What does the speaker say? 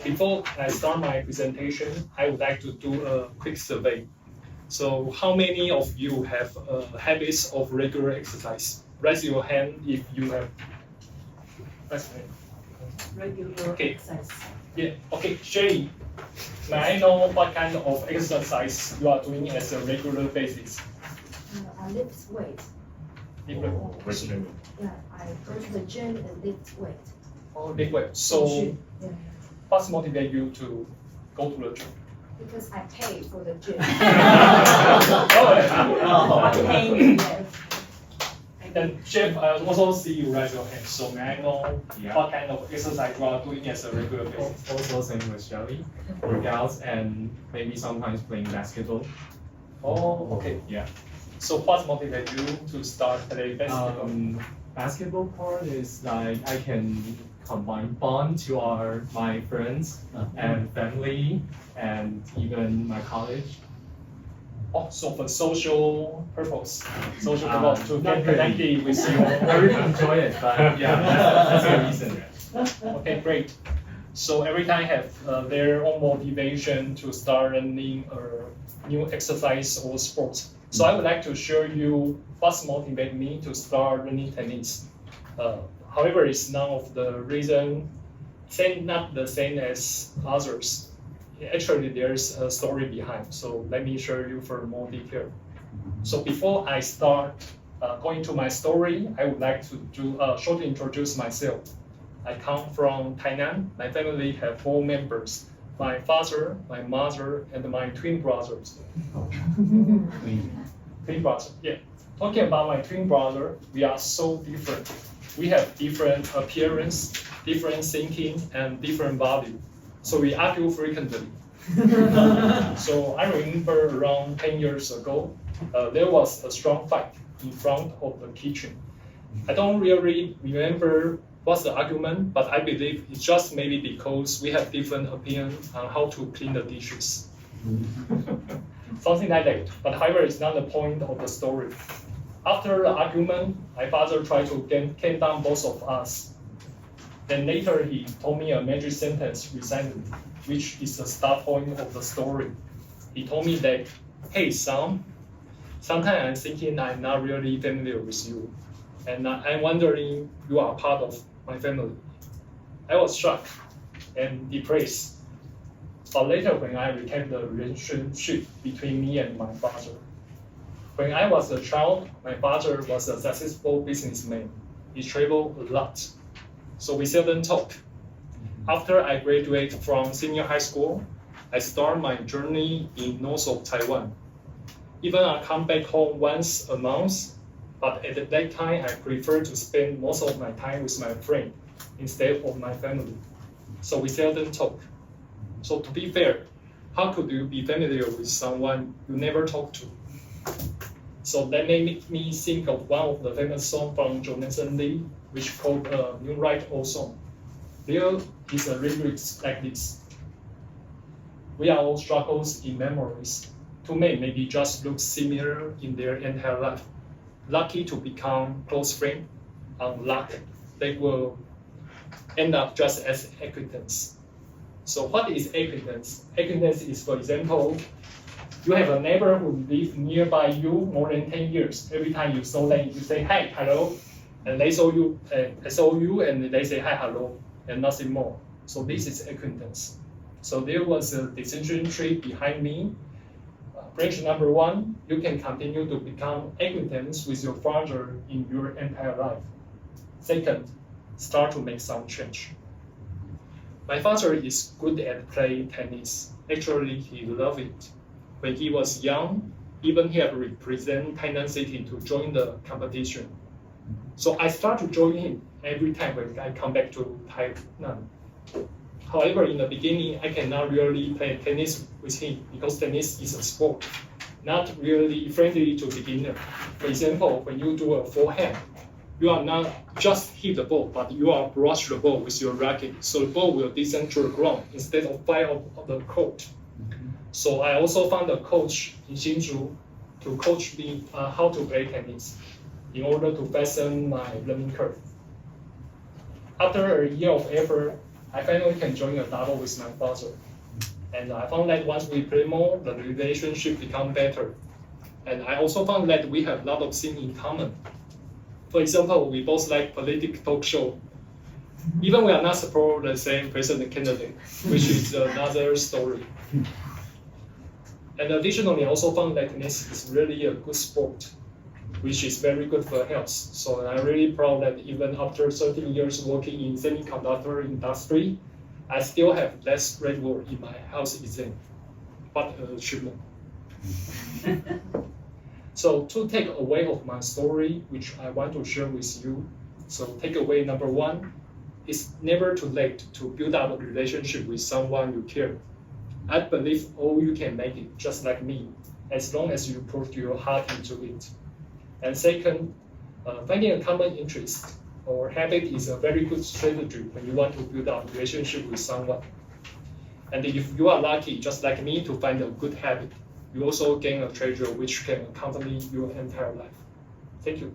Before I start my presentation, I would like to do a quick survey. So how many of you have habits of regular exercise? Raise your hand if you have. Regular exercise. Yeah, okay, Sherry, may I know what kind of exercise you are doing as a regular basis? I lift weight. Yeah, I go to the gym and lift weight. Oh, lift weight. So, what motivates you to go to the gym? Because I pay for the gym. Oh, paying, yes. And Jeff, I also see you raise your hand. So may I know what kind of exercise you are doing as a regular basis? Also same with Shelly, workouts and maybe sometimes playing basketball. Oh, okay. Yeah. So what motivates you to start playing basketball? Basketball part is like I can combine bond to my friends and family and even my college. Oh, so for social purpose to get connected with you. I really enjoy it, but yeah, that's the reason. Okay, great. So every time have their own motivation to start learning a new exercise or sports. So I would like to share you what motivated me to start learning tennis. However, it's none of the reason, not the same as others. Actually, there's a story behind. So let me share you for more detail. So before I start going to my story, I would like to shortly introduce myself. I come from Tainan. My family have 4 members: my father, my mother, and my twin brothers. Twin brother, yeah. Talking about my twin brother, we are so different. We have different appearance, different thinking, and different value. So we argue frequently. So I remember around 10 years ago, there was a strong fight in front of the kitchen. I don't really remember what's the argument, but I believe it's just maybe because we have different opinion on how to clean the dishes. Something like that. But however, it's not the point of the story. After the argument, my father tried to calm down both of us. Then later he told me a magic sentence recently, which is the start point of the story. He told me that, hey son, sometimes I'm thinking I'm not really familiar with you. And I'm wondering you are part of my family. I was shocked and depressed. But later when I recapped the relationship between me and my father. When I was a child, my father was a successful businessman. He traveled a lot. So we seldom talk. After I graduated from senior high school, I start my journey in north of Taiwan. Even I come back home once a month, but at that time I prefer to spend most of my time with my friend instead of my family. So we seldom talk. So to be fair, how could you be familiar with someone you never talk to? So that made me think of one of the famous songs from Jonathan Lee, which called New Right Old Song. There is a lyrics like this. We are all struggles in memories. Two men maybe just look similar in their entire life. Lucky to become close friends, unlucky they will end up just as acquaintance. So what is acquaintance? Acquaintance is, for example, you have a neighbor who lives nearby you more than 10 years. Every time you saw them, you say, hi, hello. And they saw you, and they say, hi, hello, and nothing more. So this is acquaintance. So there was a decision tree behind me. Branch number 1, you can continue to become acquaintance with your father in your entire life. Second, start to make some change. My father is good at playing tennis. Actually, he loved it. When he was young, even he had represented Tainan City to join the competition. So I start to join him every time when I come back to Tainan. However, in the beginning, I cannot really play tennis with him because tennis is a sport, not really friendly to beginners. For example, when you do a forehand, you are not just hit the ball, but you are brush the ball with your racket. So the ball will descend to the ground instead of fly off the court. So I also found a coach in Hsinchu to coach me how to play tennis in order to fasten my learning curve. After a year of effort, I finally can join a double with my father. And I found that once we play more, the relationship become better. And I also found that we have a lot of things in common. For example, we both like political talk show. Even we are not support the same president candidate, which is another story. And additionally, I also found that tennis is really a good sport, which is very good for health. So I'm really proud that even after 13 years working in semiconductor industry, I still have less red word in my health exam. What an achievement. So two takeaway of my story, which I want to share with you. So takeaway number one, it's never too late to build up a relationship with someone you care. I believe all you can make it, just like me, as long as you put your heart into it. And second, finding a common interest or habit is a very good strategy when you want to build up a relationship with someone. And if you are lucky, just like me, to find a good habit, you also gain a treasure which can accompany your entire life. Thank you.